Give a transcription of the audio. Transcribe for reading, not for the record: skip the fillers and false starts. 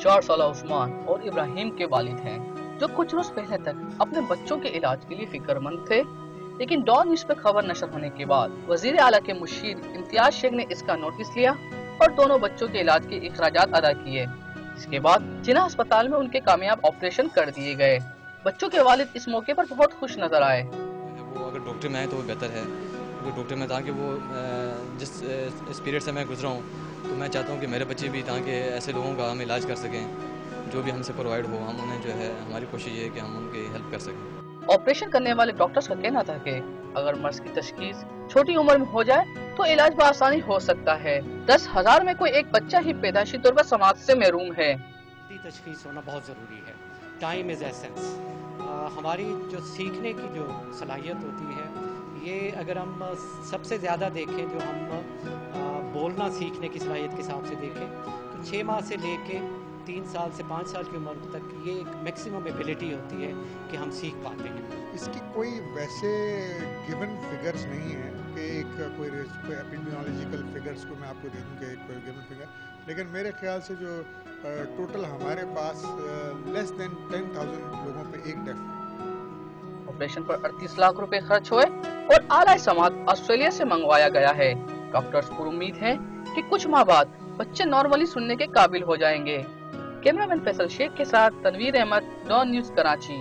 4 साल उस्मान और इब्राहिम के वालिद हैं, जो कुछ रोज पहले तक अपने बच्चों के इलाज के लिए फिक्रमंद थे। लेकिन डॉन न्यूज पे खबर नशर होने के बाद वजीर आला के मुशीर इम्तियाज शेख ने इसका नोटिस लिया और दोनों बच्चों के इलाज के अखराजात अदा किए। इसके बाद जिना अस्पताल में उनके कामयाब ऑपरेशन कर दिए गए। बच्चों के वालिद इस मौके पर बहुत खुश नजर आए। वो अगर डॉक्टर में आए तो वो बेहतर है, क्योंकि डॉक्टर में ताकि वो जिस इस पीरियड से मैं गुजरा हूँ, तो मैं चाहता हूँ कि मेरे बच्चे भी ताकि ऐसे लोगों का हम इलाज कर सकें जो भी हमसे प्रोवाइड हो। हम उन्हें जो है, हमारी कोशिश ये है कि हम उनकी हेल्प कर सकें। ऑपरेशन करने वाले डॉक्टर्स का कहना था कि अगर मर्ज की तशखीस छोटी उम्र में हो जाए तो इलाज बआसानी हो सकता है। 10,000 में कोई एक बच्चा ही पैदाइशी तौर पर समाज से महरूम है। तशखीस होना बहुत ज़रूरी है। Time is essence. हमारी जो सीखने की जो सलाहियत होती है, ये अगर हम सबसे ज़्यादा देखें, जो हम बोलना सीखने की सलाहियत के हिसाब से देखें, तो 6 माह से लेके 3 साल से 5 साल की उम्र तक ये एक मैक्सिमम एबिलिटी होती है कि हम सीख पाते हैं। इसकी कोई वैसे गिवन फिगर्स नहीं है कि कोई एपिडेमियोलॉजिकल फिगर्स को मैं आपको दे दूँ कि कोई गिवन फिगर, लेकिन मेरे ख्याल से जो टोटल हमारे पास लेस देन 10,000 लोगों पे एक डेथ। ऑपरेशन पर 38 लाख रुपए खर्च हुए और आला समात ऑस्ट्रेलिया से मंगवाया गया है। डॉक्टर्स पुरुम्मीद हैं कि कुछ माह बाद बच्चे नॉर्मली सुनने के काबिल हो जाएंगे। कैमरामैन फैसल शेख के साथ तनवीर अहमद, डॉन न्यूज, कराची।